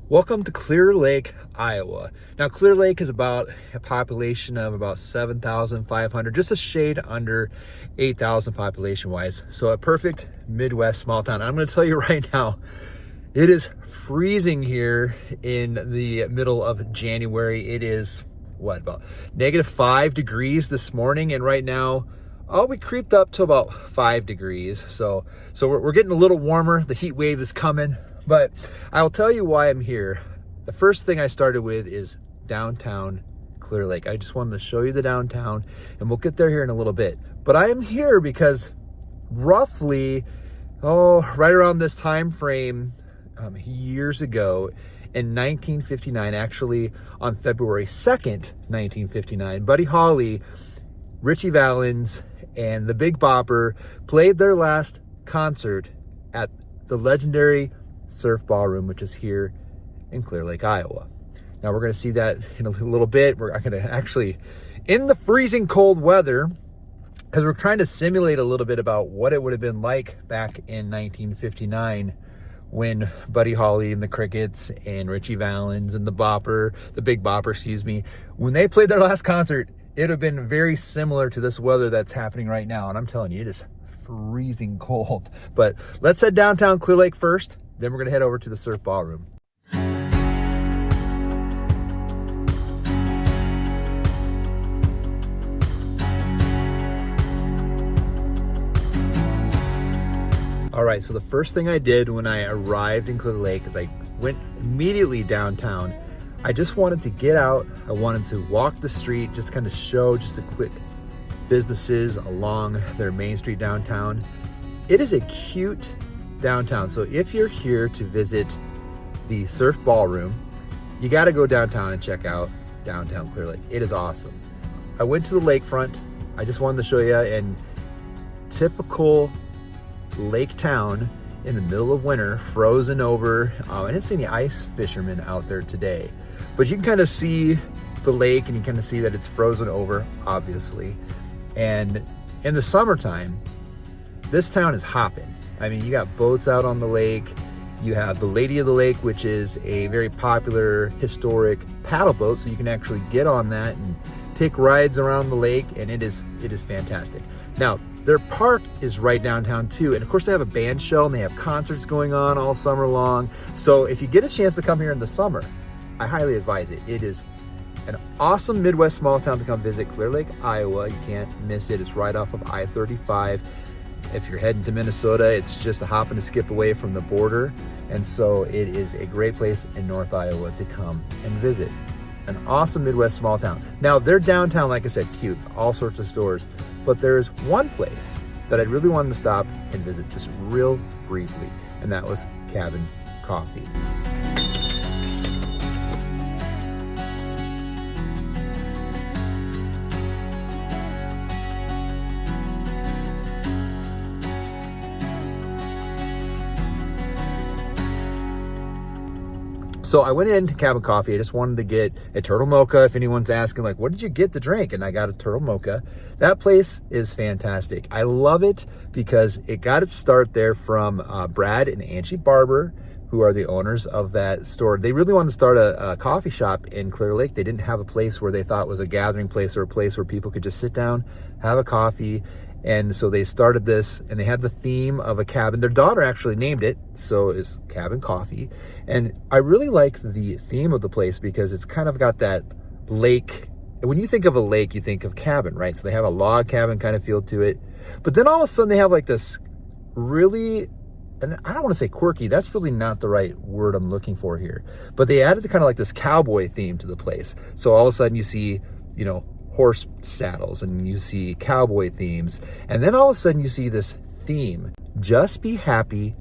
Welcome to Clear Lake, Iowa. Now, Clear Lake is about a population of about 7,500, just a shade under 8,000 population-wise. So a perfect Midwest small town. I'm going to tell you right now, it is freezing here in the middle of January. It is, about -5 degrees this morning, and right now, we creeped up to about 5 degrees. So we're getting a little warmer. The heat wave is coming. But I'll tell you why I'm here. The first thing I started with is downtown Clear Lake. I just wanted to show you the downtown, and we'll get there here in a little bit. But I am here because roughly, right around this time frame, years ago, in 1959, actually on February 2nd, 1959, Buddy Holly, Ritchie Valens, and the Big Bopper played their last concert at the legendary Surf Ballroom, which is here in Clear Lake, Iowa. Now we're going to see that in a little bit. We're going to actually, in the freezing cold weather, because we're trying to simulate a little bit about what it would have been like back in 1959 when Buddy Holly and the Crickets and Ritchie Valens and the Big Bopper, when they played their last concert, it would have been very similar to this weather that's happening right now. And I'm telling you, it is freezing cold. But let's head downtown Clear Lake first. Then we're going to head over to the Surf Ballroom. All right, so the first thing I did when I arrived in Clear Lake is I went immediately downtown. I just wanted to get out. I wanted to walk the street, just kind of show just a quick businesses along their main street downtown. It is a cute downtown. So if you're here to visit the Surf Ballroom, you got to go downtown and check out downtown Clear Lake. It is awesome. I went to the lakefront. I just wanted to show you in typical lake town in the middle of winter, frozen over. I didn't see any ice fishermen out there today, but you can kind of see the lake and you kind of see that it's frozen over, obviously. And in the summertime, this town is hopping. I mean, you got boats out on the lake. You have the Lady of the Lake, which is a very popular historic paddle boat. So you can actually get on that and take rides around the lake, and it is fantastic. Now, their park is right downtown too. And of course they have a band show and they have concerts going on all summer long. So if you get a chance to come here in the summer, I highly advise it. It is an awesome Midwest small town to come visit. Clear Lake, Iowa. You can't miss it. It's right off of I-35. If you're heading to Minnesota, it's just a hop and a skip away from the border. And so it is a great place in North Iowa to come and visit. An awesome Midwest small town. Now, their downtown, like I said, cute, all sorts of stores. But there's one place that I really wanted to stop and visit just real briefly, and that was Cabin Coffee. So I went into Cabin Coffee. I just wanted to get a turtle mocha. If anyone's asking, like, what did you get to drink? And I got a turtle mocha. That place is fantastic. I love it because it got its start there from Brad and Angie Barber, who are the owners of that store. They really wanted to start a coffee shop in Clear Lake. They didn't have a place where they thought was a gathering place or a place where people could just sit down, have a coffee. And so they started this, and they had the theme of a cabin. Their daughter actually named it, so it's Cabin Coffee. And I really like the theme of the place because it's kind of got that lake. When you think of a lake, you think of cabin, right? So they have a log cabin kind of feel to it. But then all of a sudden they have like this really, and I don't want to say quirky, that's really not the right word I'm looking for here. But they added kind of like this cowboy theme to the place. So all of a sudden you see, horse saddles and you see cowboy themes, and then all of a sudden you see this theme, just be happy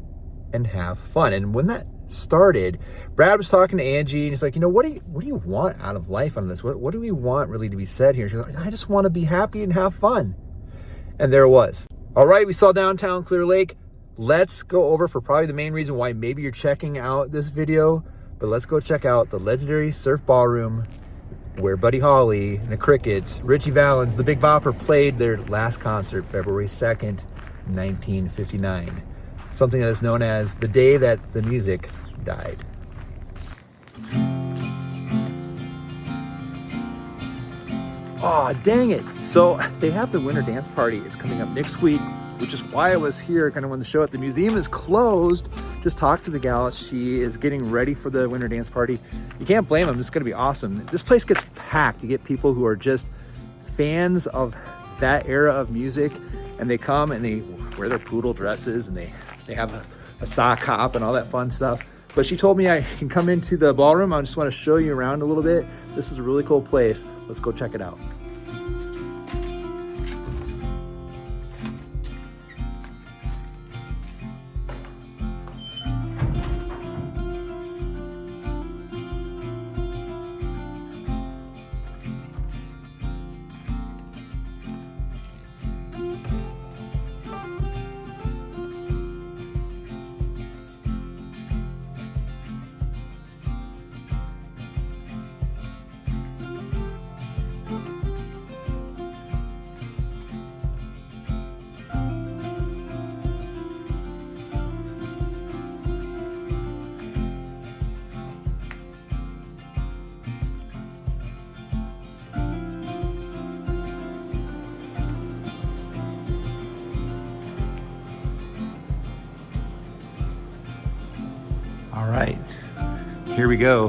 and have fun. And when that started, Brad was talking to Angie and he's like, what do you want out of life on this? What do we want really to be said here? She's like, I just want to be happy and have fun. And there it was. All right, we saw downtown Clear Lake. Let's go over for probably the main reason why maybe you're checking out this video, but let's go check out the legendary Surf Ballroom, where Buddy Holly and the Crickets, Ritchie Valens, the Big Bopper played their last concert February 2nd, 1959. Something that is known as the day that the music died. Oh, dang it. So they have the winter dance party. It's coming up next week, which is why I was here kind of when the show at the museum is closed. Just talked to the gal. She is getting ready for the winter dance party. You can't blame them. It's going to be awesome. This place gets packed. You get people who are just fans of that era of music, and they come and they wear their poodle dresses and they have a sock hop and all that fun stuff. But she told me I can come into the ballroom. I just want to show you around a little bit. This is a really cool place. Let's go check it out. All right, here we go.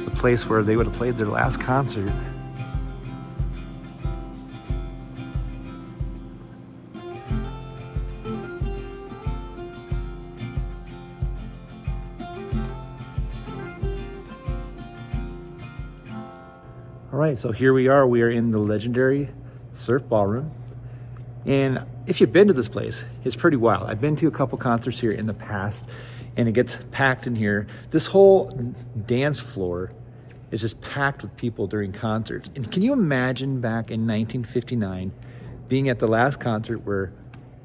The place where they would have played their last concert. All right, so here we are. We are in the legendary Surf Ballroom. And if you've been to this place, it's pretty wild. I've been to a couple concerts here in the past, and it gets packed in here. This whole dance floor is just packed with people during concerts. And can you imagine back in 1959 being at the last concert where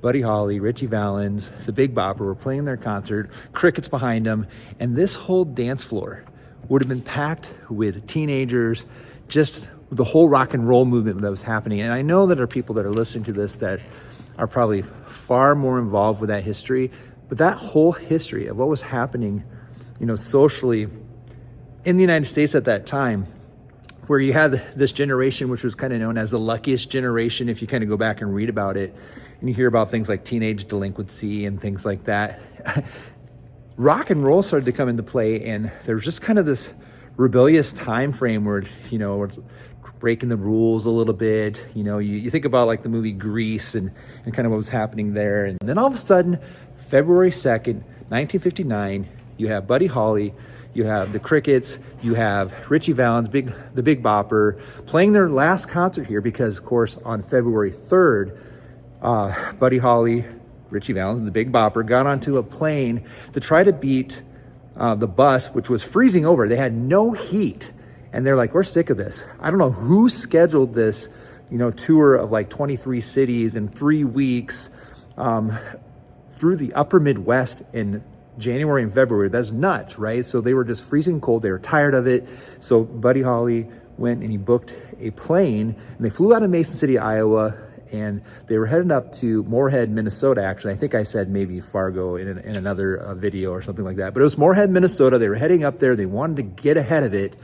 Buddy Holly, Ritchie Valens, the Big Bopper were playing their concert, crickets behind them, and this whole dance floor would have been packed with teenagers, just the whole rock and roll movement that was happening. And I know that there are people that are listening to this that are probably far more involved with that history, but that whole history of what was happening, you know, socially in the United States at that time, where you had this generation, which was kind of known as the luckiest generation, if you kind of go back and read about it, and you hear about things like teenage delinquency and things like that. Rock and roll started to come into play, and there was just kind of this rebellious time frame where, you know, it's breaking the rules a little bit. You know, you think about like the movie Grease and kind of what was happening there. And then all of a sudden, February 2nd, 1959, you have Buddy Holly, you have the Crickets, you have Ritchie Valens, the Big Bopper, playing their last concert here because, of course, on February 3rd, Buddy Holly, Ritchie Valens, and the Big Bopper got onto a plane to try to beat the bus, which was freezing over. They had no heat. And they're like, we're sick of this. I don't know who scheduled this, you know, tour of like 23 cities in 3 weeks through the upper Midwest in January and February. That's nuts, right? So they were just freezing cold. They were tired of it. So Buddy Holly went and he booked a plane, and they flew out of Mason City, Iowa, and they were heading up to Moorhead, Minnesota. Actually, I think I said maybe Fargo in another video or something like that, but it was Moorhead, Minnesota. They were heading up there. They wanted to get ahead of it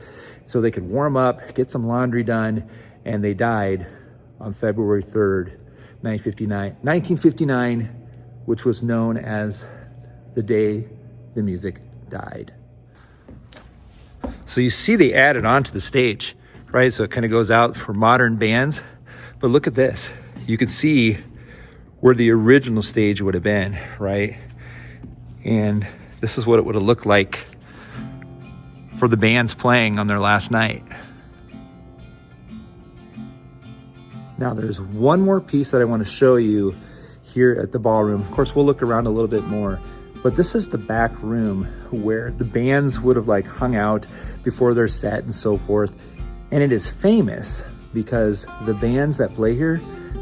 so they could warm up, get some laundry done, and they died on February 3rd, 1959, which was known as the day the music died. So you see they added onto the stage, right? So it kind of goes out for modern bands, but look at this. You can see where the original stage would have been, right? And this is what it would have looked like for the bands playing on their last night. Now there's one more piece that I want to show you here at the ballroom. Of course, we'll look around a little bit more, but this is the back room where the bands would have like hung out before their set and so forth. And it is famous because the bands that play here,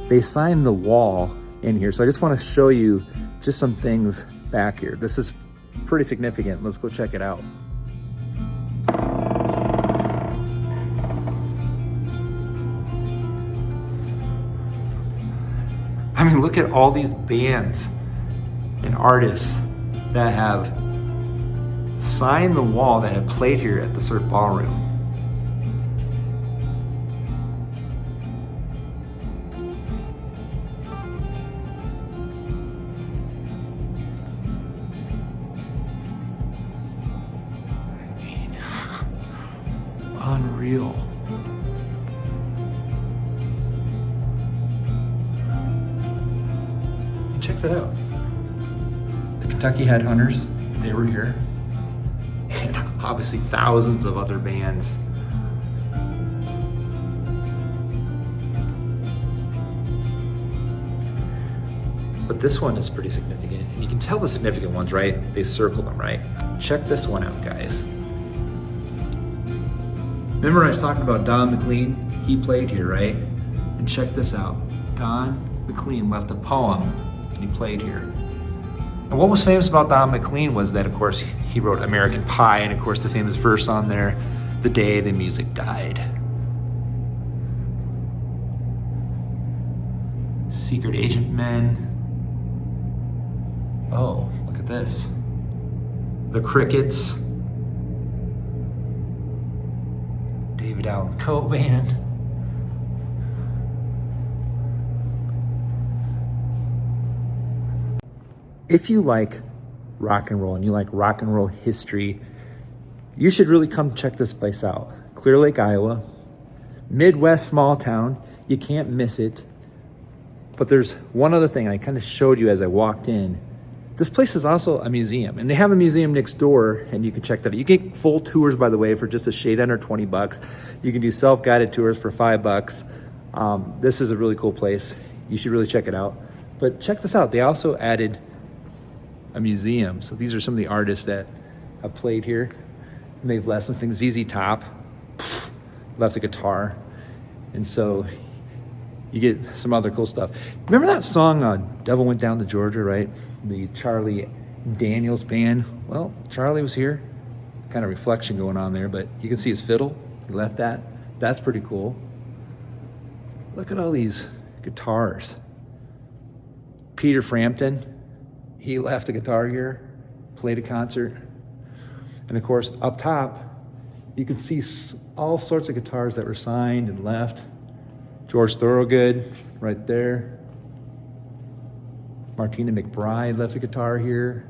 they sign the wall in here. So I just want to show you just some things back here. This is pretty significant. Let's go check it out. I mean, look at all these bands and artists that have signed the wall that have played here at the Surf Ballroom. Unreal. Check that out. The Kentucky Headhunters, they were here. And obviously thousands of other bands. But this one is pretty significant. And you can tell the significant ones, right? They circle them, right? Check this one out, guys. Remember I was talking about Don McLean? He played here, right? And check this out. Don McLean left a poem and he played here. And what was famous about Don McLean was that, of course, he wrote American Pie, and of course the famous verse on there, "The day the music died." Secret Agent Men. Oh, look at this. The Crickets. David Allan Coe Band. If you like rock and roll and you like rock and roll history, you should really come check this place out. Clear Lake, Iowa. Midwest small town. You can't miss it. But there's one other thing I kind of showed you as I walked in. This place is also a museum, and they have a museum next door, and you can check that out. You get full tours, by the way, for just a shade under 20 bucks. You can do self-guided tours for $5. This is a really cool place. You should really check it out. But check this out. They also added a museum. So these are some of the artists that have played here. And they've left some things. ZZ Top left a guitar. And so you get some other cool stuff. Remember that song, Devil Went Down to Georgia, right? The Charlie Daniels band. Well, Charlie was here. Kind of reflection going on there, but you can see his fiddle. He left that. That's pretty cool. Look at all these guitars. Peter Frampton, he left a guitar here, played a concert. And of course, up top, you can see all sorts of guitars that were signed and left. George Thorogood, right there. Martina McBride left a guitar here.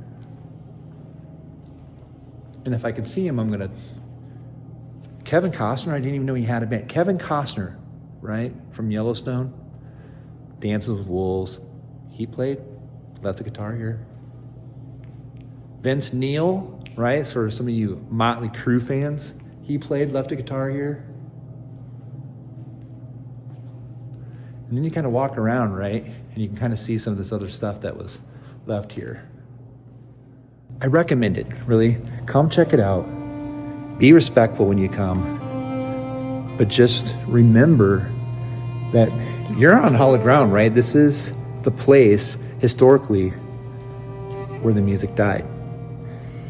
And if I could see him, I'm gonna... Kevin Costner, I didn't even know he had a band. Kevin Costner, right, from Yellowstone. Dances with Wolves. He played, left a guitar here. Vince Neil, right, for some of you Motley Crue fans, he played, left a guitar here. And then you kind of walk around, right? And you can kind of see some of this other stuff that was left here. I recommend it, really. Come check it out. Be respectful when you come. But just remember that you're on solid ground, right? This is the place, historically, where the music died.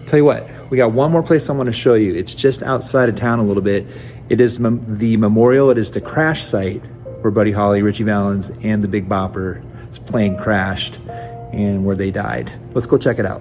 Tell you what, we got one more place I want to show you. It's just outside of town a little bit. It is the memorial. It is the crash site where Buddy Holly, Ritchie Valens, and the Big Bopper's plane crashed and where they died. Let's go check it out.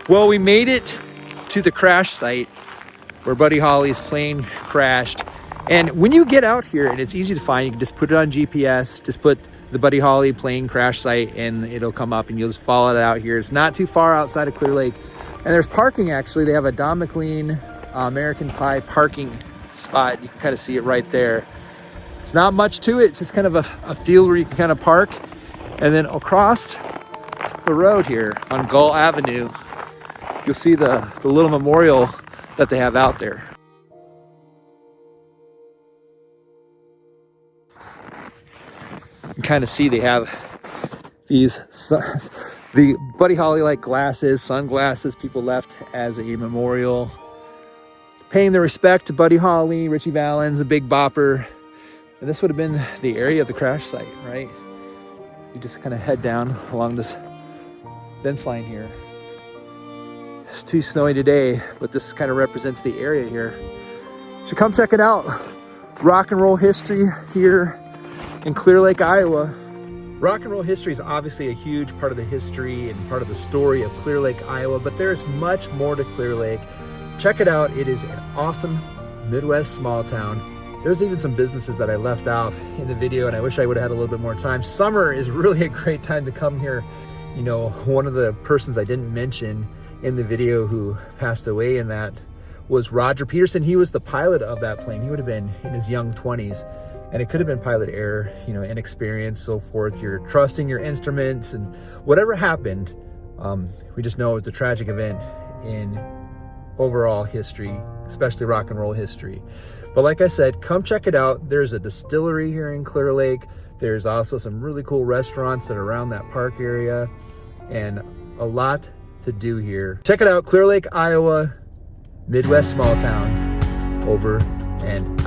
Well, we made it to the crash site where Buddy Holly's plane crashed. And when you get out here, and it's easy to find, you can just put it on GPS, just put the Buddy Holly plane crash site and it'll come up and you'll just follow it out here. It's not too far outside of Clear Lake. And there's parking actually. They have a Don McLean American Pie parking spot. You can kind of see it right there. It's not much to it. It's just kind of a field where you can kind of park. And then across the road here on Gull Avenue, you'll see the little memorial that they have out there. You can kind of see they have these, the Buddy Holly like glasses, sunglasses people left as a memorial, paying their respect to Buddy Holly, Richie Valens, the Big Bopper. And this would have been the area of the crash site, right? You just kind of head down along this fence line here. It's too snowy today, but this kind of represents the area here. So come check it out. Rock and roll history here in Clear Lake, Iowa. Rock and roll history is obviously a huge part of the history and part of the story of Clear Lake, Iowa, but there's much more to Clear Lake. Check it out. It is an awesome Midwest small town. There's even some businesses that I left out in the video, and I wish I would have had a little bit more time. Summer is really a great time to come here. You know, one of the persons I didn't mention in the video who passed away in that was Roger Peterson. He was the pilot of that plane. He would have been in his young 20s, and it could have been pilot error, you know, inexperience, so forth. You're trusting your instruments, and whatever happened, we just know it's a tragic event in overall history, especially rock and roll history. But like I said, come check it out. There's a distillery here in Clear Lake. There's also some really cool restaurants that are around that park area, and a lot to do here. Check it out, Clear Lake, Iowa, Midwest small town, over and